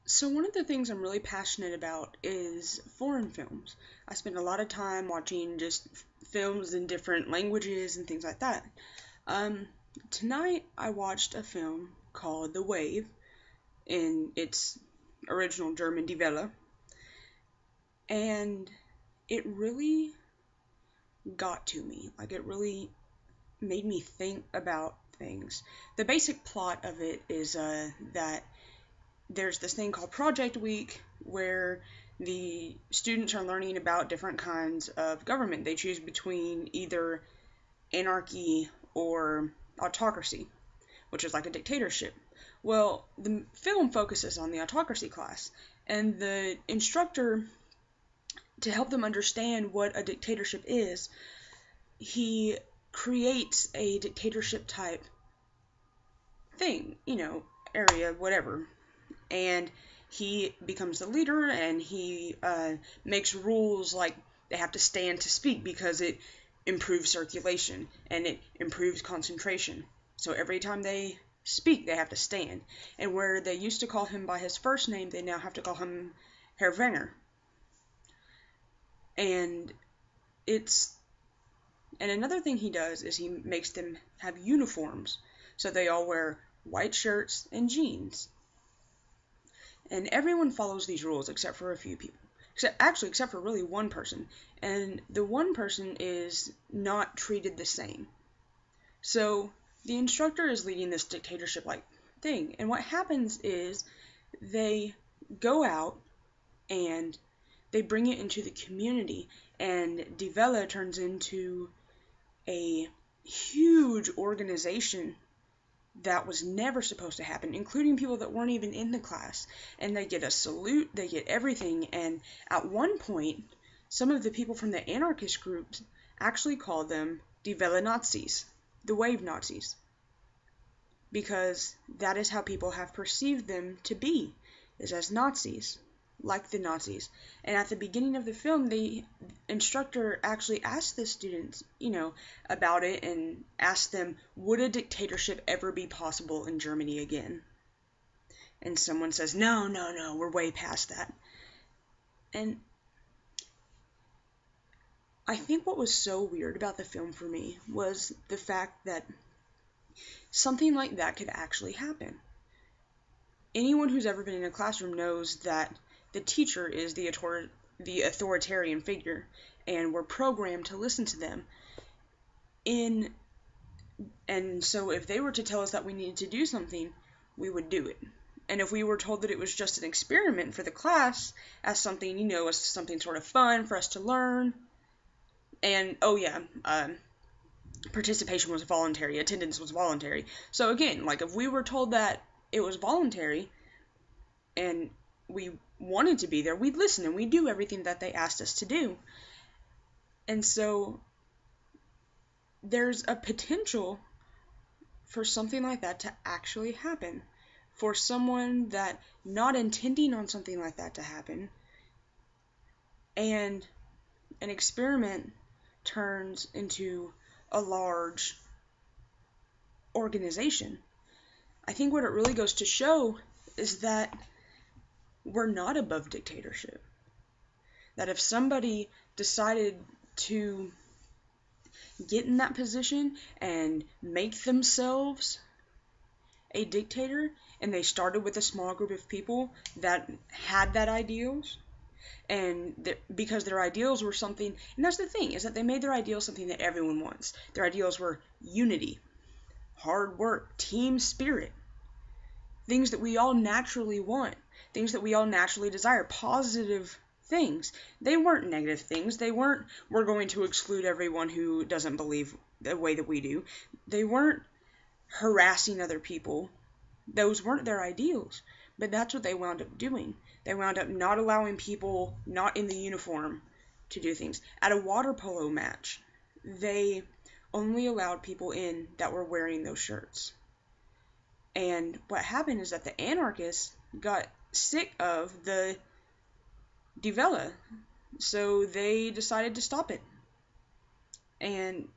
So one of the things I'm really passionate about is foreign films. I spend a lot of time watching just films in different languages and things like that. Um, Tonight I watched a film called The Wave in its original German Die Welle, and it really got to me. Like it really made me think about things. The basic plot of it is that there's this thing called Project Week where the students are learning about different kinds of government. They choose between either anarchy or autocracy, which is like a dictatorship. Well, the film focuses on the autocracy class, and the instructor, to help them understand what a dictatorship is, he creates a dictatorship type thing, area, whatever, and he becomes the leader and he makes rules like they have to stand to speak because it improves circulation and it improves concentration. So every time they speak, they have to stand. And where they used to call him by his first name, they now have to call him Herr Wenger. And it's and another thing he does is he makes them have uniforms. So they all wear white shirts and jeans. And everyone follows these rules except for a few people. Except for really one person. And the one person is not treated the same. So the instructor is leading this dictatorship-like thing. And what happens is they go out and they bring it into the community. And Die Welle turns into a huge organization that was never supposed to happen, including people that weren't even in the class. And they get a salute, they get everything, and at one point, some of the people from the anarchist groups actually called them Die Welle Nazis, the wave Nazis, because that is how people have perceived them to be, is as Nazis, like the Nazis. And at the beginning of the film, the instructor actually asked the students, about it and asked them, would a dictatorship ever be possible in Germany again? And someone says, no, no, no, we're way past that. And I think what was so weird about the film for me was the fact that something like that could actually happen. Anyone who's ever been in a classroom knows that the teacher is the authoritarian figure, and we're programmed to listen to them. And so if they were to tell us that we needed to do something, we would do it. And if we were told that it was just an experiment for the class, as something, as something sort of fun for us to learn, and, participation was voluntary, attendance was voluntary. So again, like if we were told that it was voluntary, and we wanted to be there, we'd listen and we'd do everything that they asked us to do. And so there's a potential for something like that to actually happen. For someone that not intending on something like that to happen, and an experiment turns into a large organization. I think what it really goes to show is that we're not above dictatorship. That if somebody decided to get in that position and make themselves a dictator, and they started with a small group of people that had that ideals, and because their ideals were something, and that's the thing, is that they made their ideals something that everyone wants. Their ideals were unity, hard work, team spirit, things that we all naturally want, things that we all naturally desire, positive things. They weren't negative things. They weren't, we're going to exclude everyone who doesn't believe the way that we do. They weren't harassing other people. Those weren't their ideals. But that's what they wound up doing. They wound up not allowing people not in the uniform to do things. At a water polo match, they only allowed people in that were wearing those shirts. And what happened is that the anarchists got sick of the Die Welle, so they decided to stop it. And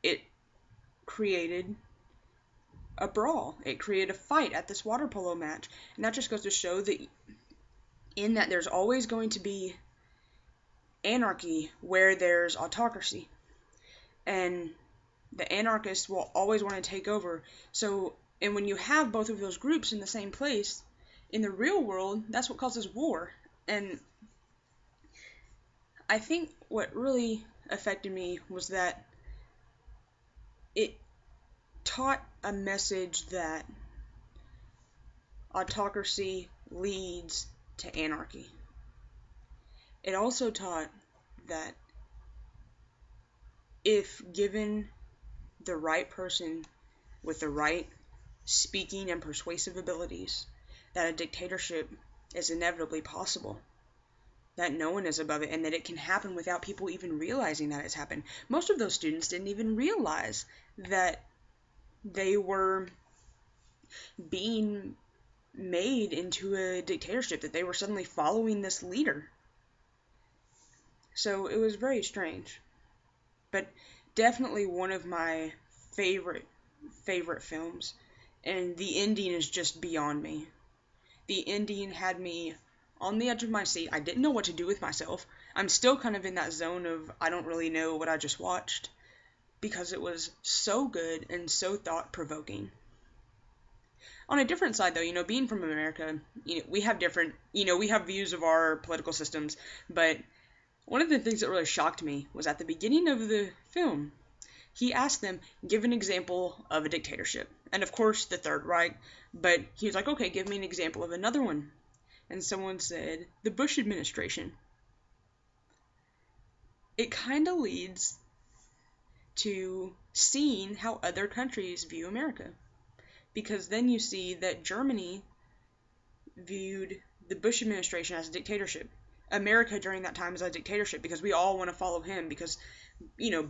it created a brawl. It created a fight at this water polo match. And that just goes to show that in that there's always going to be anarchy where there's autocracy. And the anarchists will always want to take over. So, and when you have both of those groups in the same place, in the real world, that's what causes war. And I think what really affected me was that it taught a message that autocracy leads to anarchy. It also taught that if given the right person with the right speaking and persuasive abilities, that a dictatorship is inevitably possible, that no one is above it, and that it can happen without people even realizing that it's happened. Most of those students didn't even realize that they were being made into a dictatorship, that they were suddenly following this leader. So it was very strange. But definitely one of my favorite films. And the ending is just beyond me. The ending had me on the edge of my seat. I didn't know what to do with myself. I'm still kind of in that zone of I don't really know what I just watched, because it was so good and so thought-provoking. On a different side, though, being from America, we have different, we have views of our political systems, but one of the things that really shocked me was at the beginning of the film, he asked them, give an example of a dictatorship. And of course, the Third Reich, but he was like, okay, give me an example of another one. And someone said, the Bush administration. It kind of leads to seeing how other countries view America. Because then you see that Germany viewed the Bush administration as a dictatorship. America during that time as a dictatorship, because we all want to follow him, because,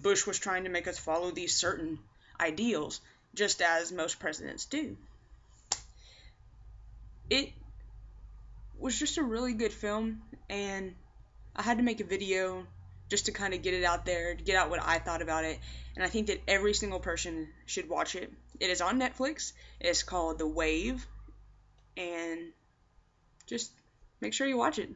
Bush was trying to make us follow these certain ideals, just as most presidents do. It was just a really good film, and I had to make a video just to kind of get it out there, to get out what I thought about it, and I think that every single person should watch it. It is on Netflix. It's called The Wave, and just make sure you watch it.